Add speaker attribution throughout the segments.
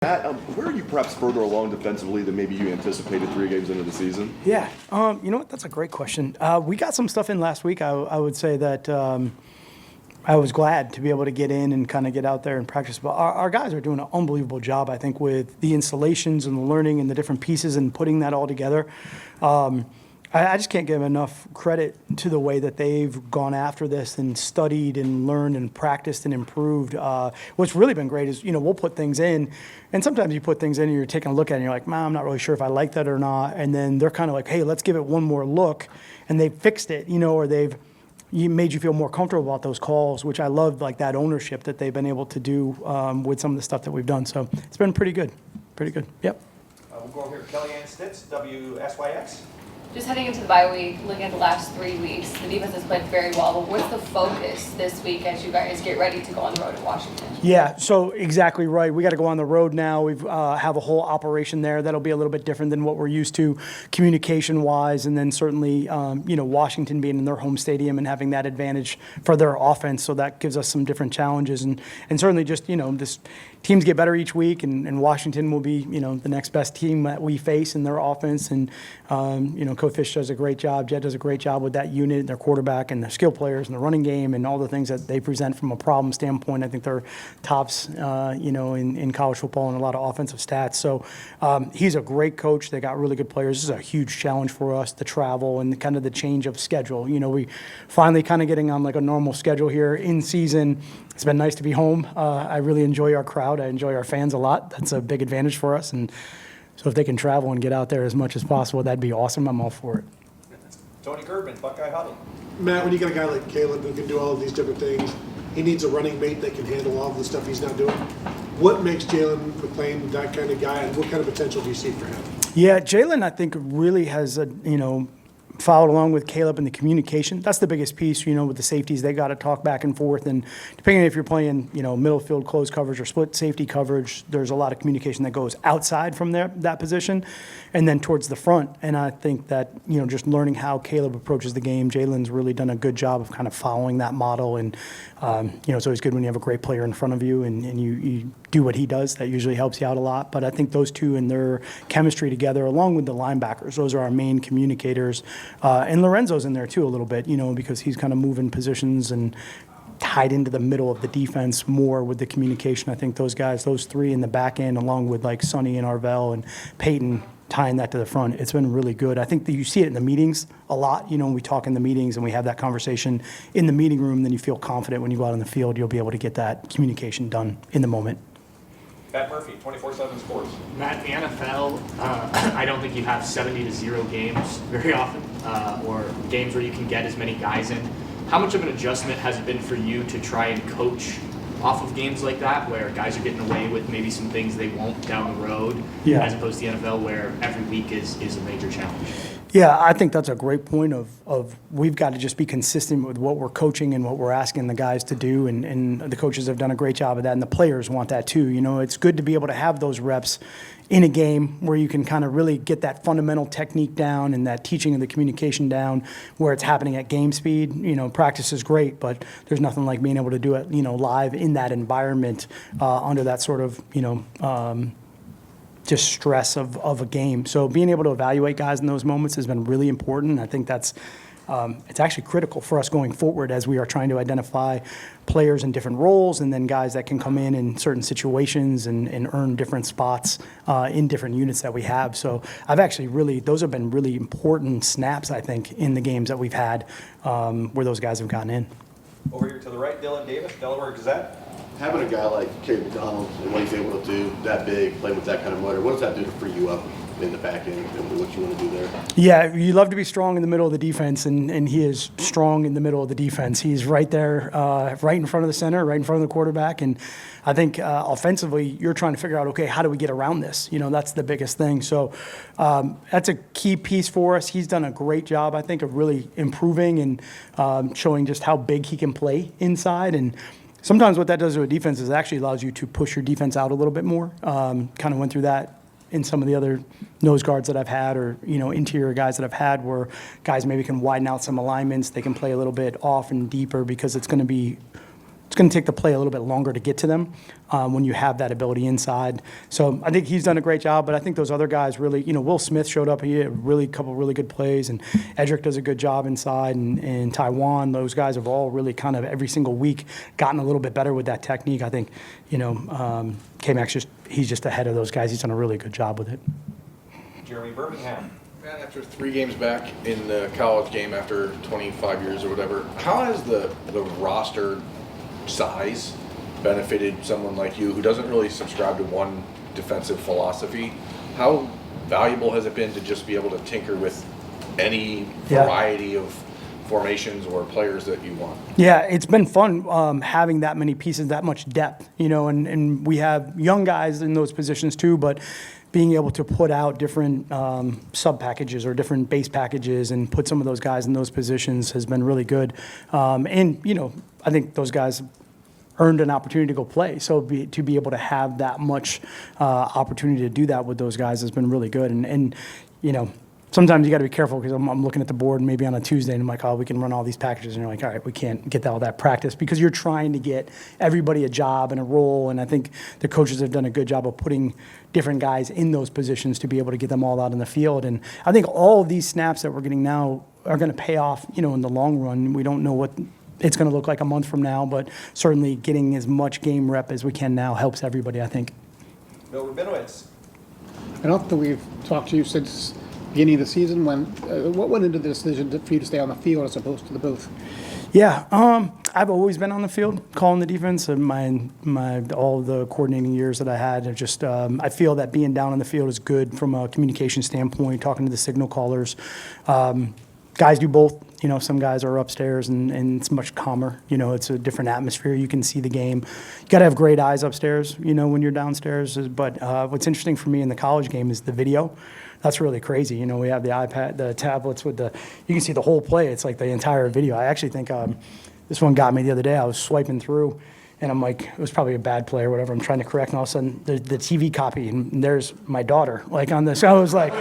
Speaker 1: Matt, where are you perhaps further along defensively than maybe you anticipated 3 games into the season?
Speaker 2: Yeah, you know what? That's a great question. We got some stuff in last week. I would say that I was glad to be able to get in and kind of get out there and practice. But our guys are doing an unbelievable job, I think, with the installations and the learning and the different pieces and putting that all together. I just can't give enough credit to the way that they've gone after this and studied and learned and practiced and improved. What's really been great is, we'll put things in, and sometimes you put things in and you're taking a look at it and you're like, I'm not really sure if I like that or not. And then they're kind of like, hey, let's give it one more look. And they've fixed it, or they've made you feel more comfortable about those calls, which I love, like that ownership that they've been able to do with some of the stuff that we've done. So it's been pretty good. Pretty good. Yep.
Speaker 3: We'll go over here. Kellyanne Stitz, WSYX.
Speaker 4: Just heading into the bye week, looking at the last 3 weeks, the defense has played very well, but what's the focus this week as you guys get ready to go on the road to Washington?
Speaker 2: Yeah, so exactly right. We got to go on the road now. We have a whole operation there that'll be a little bit different than what we're used to communication-wise, and then certainly, Washington being in their home stadium and having that advantage for their offense, so that gives us some different challenges. And certainly just, this teams get better each week, and Washington will be, the next best team that we face in their offense. And, Coach Fish does a great job. Jed does a great job with that unit, their quarterback and their skill players and the running game and all the things that they present from a problem standpoint. I think they're tops, in college football and a lot of offensive stats. So he's a great coach. They got really good players. This is a huge challenge for us, the travel and kind of the change of schedule. We finally kind of getting on like a normal schedule here in season. It's been nice to be home. I really enjoy our crowd. I enjoy our fans a lot. That's a big advantage for us. And so if they can travel and get out there as much as possible, that'd be awesome. I'm all for it.
Speaker 3: Tony Gerben, Buckeye Huddle.
Speaker 5: Matt, when you got a guy like Caleb who can do all of these different things, he needs a running mate that can handle all of the stuff he's not doing. What makes Jalen McClain that kind of guy, and what kind of potential do you see for him?
Speaker 2: Yeah, Jalen, I think, really has followed along with Caleb in the communication. That's the biggest piece, with the safeties. They got to talk back and forth. And depending on if you're playing, middle field closed coverage or split safety coverage, there's a lot of communication that goes outside from that position and then towards the front. And I think that, just learning how Caleb approaches the game, Jalen's really done a good job of kind of following that model. And, it's always good when you have a great player in front of you and you do what he does. That usually helps you out a lot. But I think those two and their chemistry together, along with the linebackers, those are our main communicators. And Lorenzo's in there too a little bit, because he's kind of moving positions and tied into the middle of the defense more with the communication. I think those guys, those three in the back end, along with like Sonny and Arvell and Peyton, tying that to the front, it's been really good. I think that you see it in the meetings a lot. When we talk in the meetings and we have that conversation in the meeting room, then you feel confident when you go out on the field, you'll be able to get that communication done in the moment.
Speaker 3: Pat Murphy, 24/7 Sports.
Speaker 6: Matt, the NFL, I don't think you have 70-0 games very often, or games where you can get as many guys in. How much of an adjustment has it been for you to try and coach off of games like that, where guys are getting away with maybe some things they won't down the road, as opposed to the NFL, where every week is a major challenge?
Speaker 2: Yeah, I think that's a great point of we've got to just be consistent with what we're coaching and what we're asking the guys to do, and the coaches have done a great job of that, and the players want that too. It's good to be able to have those reps in a game where you can kind of really get that fundamental technique down and that teaching and the communication down where it's happening at game speed. Practice is great, but there's nothing like being able to do it, live in that environment under that sort of, just stress of a game. So being able to evaluate guys in those moments has been really important. I think that's it's actually critical for us going forward as we are trying to identify players in different roles and then guys that can come in certain situations and earn different spots in different units that we have. So those have been really important snaps, I think, in the games that we've had where those guys have gotten in.
Speaker 3: Over here to the right, Dylan Davis, Delaware Gazette.
Speaker 1: Having a guy like Caleb McDonald and what he's able to do that big, play with that kind of motor, what does that do to free you up in the back end and what you want to do there? Yeah,
Speaker 2: you love to be strong in the middle of the defense, and he is strong in the middle of the defense. He's right there, right in front of the center, right in front of the quarterback. And I think offensively, you're trying to figure out, okay, how do we get around this? That's the biggest thing. So that's a key piece for us. He's done a great job, I think, of really improving and showing just how big he can play inside. And sometimes what that does to a defense is it actually allows you to push your defense out a little bit more. Kind of went through that in some of the other nose guards that I've had or, interior guys that I've had where guys maybe can widen out some alignments. They can play a little bit off and deeper because it's going to be it's going to take the play a little bit longer to get to them when you have that ability inside. So I think he's done a great job, but I think those other guys really, Will Smith showed up. He had a couple really good plays, and Edric does a good job inside, and Taiwan. Those guys have all really kind of every single week gotten a little bit better with that technique. I think, K-Max he's just ahead of those guys. He's done a really good job with it.
Speaker 3: Jeremy Birmingham.
Speaker 7: Matt, after 3 games back in the college game after 25 years or whatever, how has the roster size benefited someone like you who doesn't really subscribe to one defensive philosophy? How valuable has it been to just be able to tinker with any variety of formations or players that you want?
Speaker 2: Yeah, it's been fun having that many pieces, that much depth, and we have young guys in those positions too, but being able to put out different sub packages or different base packages and put some of those guys in those positions has been really good. I think those guys earned an opportunity to go play. So to be able to have that much opportunity to do that with those guys has been really good. And sometimes you got to be careful because I'm looking at the board maybe on a Tuesday and I'm like, oh, we can run all these packages. And you're like, all right, we can't get all that practice because you're trying to get everybody a job and a role. And I think the coaches have done a good job of putting different guys in those positions to be able to get them all out in the field. And I think all of these snaps that we're getting now are going to pay off, in the long run. We don't know what it's going to look like a month from now, but certainly getting as much game rep as we can now helps everybody, I think.
Speaker 3: Bill Rabinowitz.
Speaker 8: I don't think we've talked to you since beginning of the season. What went into the decision for you to stay on the field as opposed to the booth?
Speaker 2: Yeah, I've always been on the field calling the defense. And all the coordinating years that I had, I feel that being down on the field is good from a communication standpoint, talking to the signal callers. Guys do both. Some guys are upstairs and it's much calmer. It's a different atmosphere. You can see the game. You got to have great eyes upstairs, when you're downstairs. But what's interesting for me in the college game is the video. That's really crazy. We have the iPad, the tablets you can see the whole play. It's like the entire video. I actually think this one got me the other day. I was swiping through and I'm like, it was probably a bad play or whatever. I'm trying to correct and all of a sudden the TV copy and there's my daughter on this. I was like,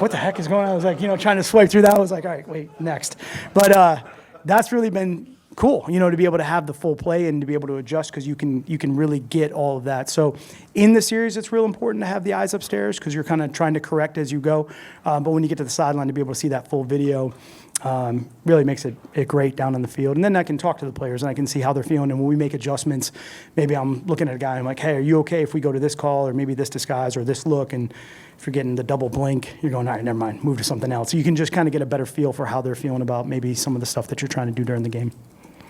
Speaker 2: what the heck is going on? I was like, trying to swipe through that. I was like, all right, wait, next. But that's really been cool, to be able to have the full play and to be able to adjust because you can really get all of that. So in the series, it's real important to have the eyes upstairs because you're kind of trying to correct as you go. But when you get to the sideline, to be able to see that full video really makes it great down on the field. And then I can talk to the players and I can see how they're feeling. And when we make adjustments, maybe I'm looking at a guy and I'm like, hey, are you okay if we go to this call or maybe this disguise or this look? And if you're getting the double blink, you're going, all right, never mind, move to something else. So you can just kind of get a better feel for how they're feeling about maybe some of the stuff that you're trying to do during the game.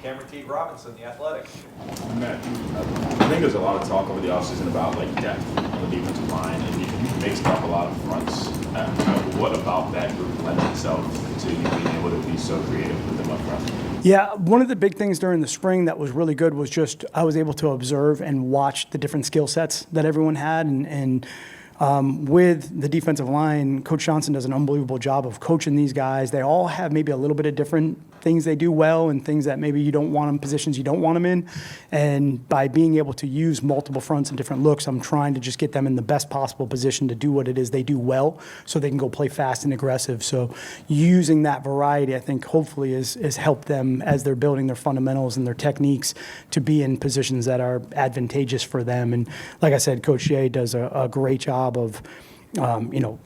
Speaker 3: Cameron T. Robinson, The Athletic.
Speaker 9: Matt, I think there's a lot of talk over the offseason about depth on the defensive line, and you mixed up a lot of fronts. What about that group lends itself to you being able to be so creative with them up front?
Speaker 2: Yeah, one of the big things during the spring that was really good was just I was able to observe and watch the different skill sets that everyone had, and with the defensive line, Coach Johnson does an unbelievable job of coaching these guys. They all have maybe a little bit of different things they do well and things that maybe you don't want them, positions you don't want them in. And by being able to use multiple fronts and different looks, I'm trying to just get them in the best possible position to do what it is they do well so they can go play fast and aggressive. So using that variety, I think, hopefully is helped them as they're building their fundamentals and their techniques to be in positions that are advantageous for them. And like I said, Coach Jay does a great job of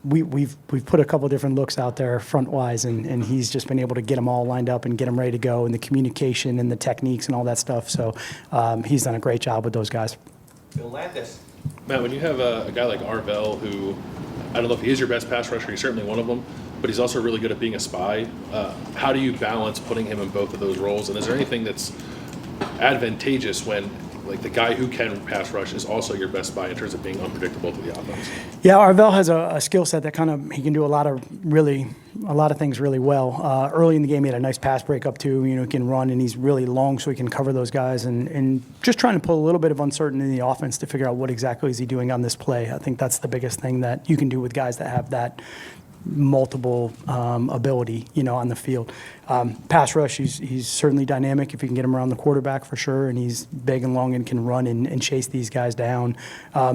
Speaker 2: we've put a couple different looks out there front-wise, and he's just been able to get them all lined up and get them ready to go, and the communication and the techniques and all that stuff. So he's done a great job with those guys.
Speaker 3: Bill Landis.
Speaker 10: Matt, when you have a guy like Arvell, who I don't know if he is your best pass rusher, he's certainly one of them, but he's also really good at being a spy. How do you balance putting him in both of those roles? And is there anything that's advantageous when the guy who can pass rush is also your best spy in terms of being unpredictable to the offense?
Speaker 2: Yeah, Arvell has a skill set that he can do a lot of things really well. Early in the game, he had a nice pass breakup too. He can run and he's really long, so he can cover those guys. And just trying to put a little bit of uncertainty in the offense to figure out what exactly is he doing on this play. I think that's the biggest thing that you can do with guys that have that multiple ability, on the field. Pass rush, he's certainly dynamic if you can get him around the quarterback for sure, and he's big and long and can run and chase these guys down.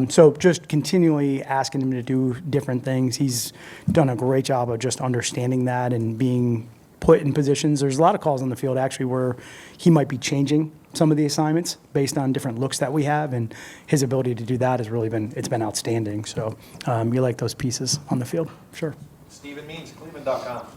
Speaker 2: So just continually asking him to do different things. He's done a great job of just understanding that and being put in positions. There's a lot of calls on the field actually where he might be changing some of the assignments based on different looks that we have, and his ability to do that has really been outstanding. So you like those pieces on the field, sure.
Speaker 3: Stephen Means, Cleveland.com.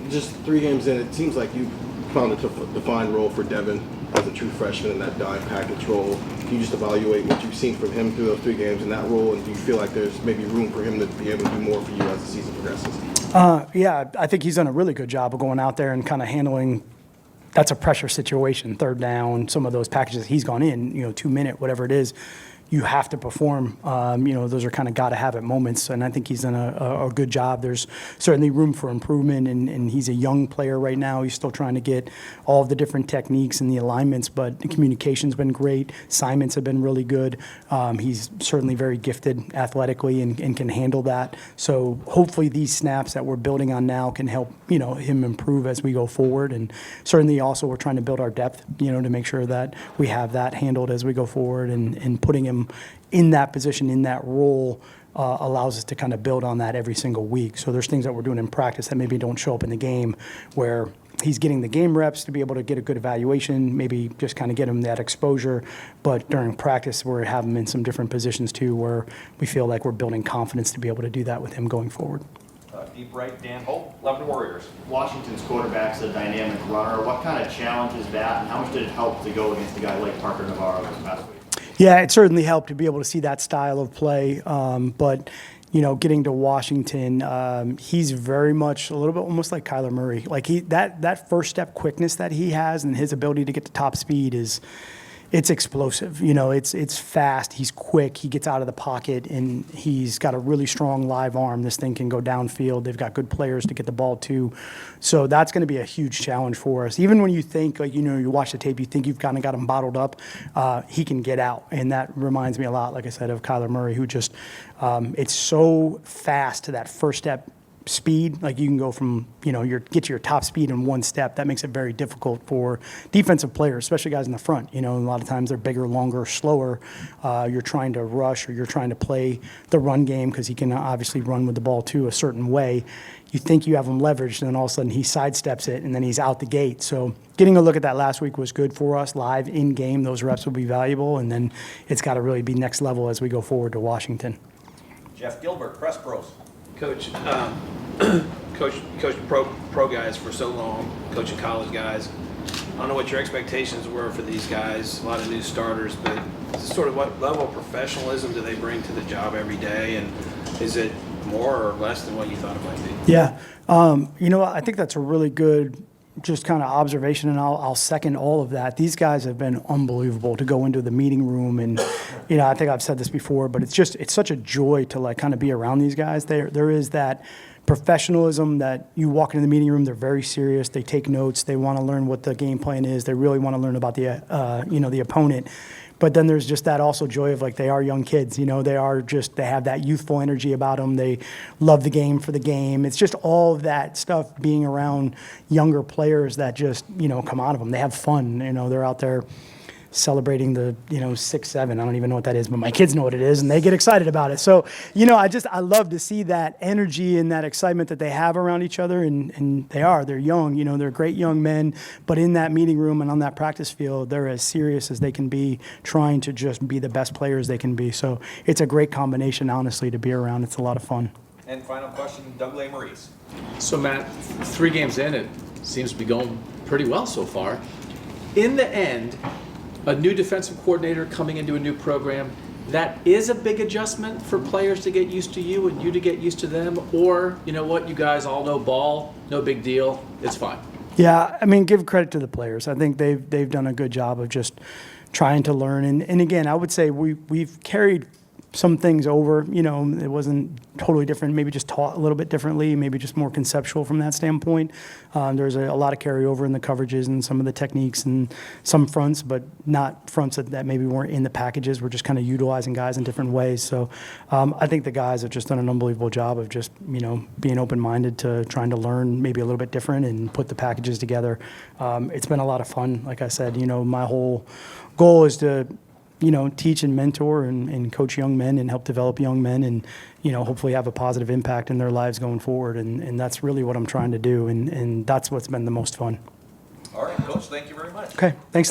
Speaker 1: Just 3 games in, it seems like you found a defined role for Devin as a true freshman in that dime package role. Can you just evaluate what you've seen from him through those 3 games in that role, and do you feel like there's maybe room for him to be able to do more for you as the season progresses?
Speaker 2: Yeah, I think he's done a really good job of going out there and kind of handling. That's a pressure situation, third down, some of those packages he's gone in, 2-minute, whatever it is. You have to perform. Those are kind of got-to-have-it moments, and I think he's done a good job. There's certainly room for improvement, and he's a young player right now. He's still trying to get all of the different techniques and the alignments, but the communication's been great. Assignments have been really good. He's certainly very gifted athletically and can handle that. So hopefully these snaps that we're building on now can help, him improve as we go forward. And certainly also we're trying to build our depth, to make sure that we have that handled as we go forward, and putting him in that position, in that role, allows us to kind of build on that every single week. So there's things that we're doing in practice that maybe don't show up in the game, where he's getting the game reps to be able to get a good evaluation, maybe just kind of get him that exposure. But during practice, we're having him in some different positions too, where we feel like we're building confidence to be able to do that with him going forward.
Speaker 3: Deep right, Dan Holt, 11 Warriors.
Speaker 11: Washington's quarterback's a dynamic runner. What kind of challenge is that, and how much did it help to go against a guy like Parker Navarro this past week?
Speaker 2: Yeah, it certainly helped to be able to see that style of play. But, getting to Washington, he's very much a little bit almost like Kyler Murray. Like that first step quickness that he has and his ability to get to top speed it's explosive. It's fast. He's quick. He gets out of the pocket, and he's got a really strong live arm. This thing can go downfield. They've got good players to get the ball to. So that's going to be a huge challenge for us. Even when you think, you watch the tape, you think you've kind of got him bottled up, he can get out. And that reminds me a lot, like I said, of Kyler Murray, who just, it's so fast to that first step speed. Like you can go from, get to your top speed in one step. That makes it very difficult for defensive players, especially guys in the front. A lot of times they're bigger, longer, slower. You're trying to rush, or you're trying to play the run game, because he can obviously run with the ball too a certain way. You think you have him leveraged, and then all of a sudden he sidesteps it, and then he's out the gate. So getting a look at that last week was good for us. Live in game, those reps will be valuable, and then it's got to really be next level as we go forward to Washington.
Speaker 3: Jeff Gilbert, Press Pros.
Speaker 12: Coach, coach pro guys for so long, coaching college guys. I don't know what your expectations were for these guys, a lot of new starters, but sort of what level of professionalism do they bring to the job every day, and is it more or less than what you thought it might be?
Speaker 2: Yeah. I think that's a really good just kind of observation, and I'll second all of that. These guys have been unbelievable to go into the meeting room, and I think I've said this before, but it's such a joy to kind of be around these guys. There is that professionalism that you walk into the meeting room, they're very serious, they take notes, they want to learn what the game plan is, they really want to learn about the opponent. But then there's just that also joy of they are young kids, they have that youthful energy about them. They love the game for the game. It's just all of that stuff being around younger players that just, come out of them. They have fun, they're out there celebrating the 6-7. I don't even know what that is, but my kids know what it is, and they get excited about it. So I love to see that energy and that excitement that they have around each other, and they're young, they're great young men, but in that meeting room and on that practice field, they're as serious as they can be, trying to just be the best players they can be. So it's a great combination, honestly, to be around. It's a lot of fun.
Speaker 3: And final question, Doug Maurice.
Speaker 13: So Matt, 3 games in, it seems to be going pretty well so far. In the end, a new defensive coordinator coming into a new program, that is a big adjustment for players to get used to you and you to get used to them, or you guys all know ball, no big deal, it's fine.
Speaker 2: Yeah, give credit to the players. I think they've done a good job of just trying to learn, and again, I would say we've carried some things over. It wasn't totally different, maybe just taught a little bit differently, maybe just more conceptual from that standpoint. There's a lot of carryover in the coverages and some of the techniques and some fronts, but not fronts that maybe weren't in the packages. We're just kind of utilizing guys in different ways. So I think the guys have just done an unbelievable job of just, being open-minded to trying to learn maybe a little bit different and put the packages together. It's been a lot of fun. Like I said, my whole goal is to teach and mentor and coach young men and help develop young men and, hopefully have a positive impact in their lives going forward. And that's really what I'm trying to do. And that's what's been the most fun.
Speaker 14: All right, Coach, thank you very much.
Speaker 2: Okay, thanks a lot.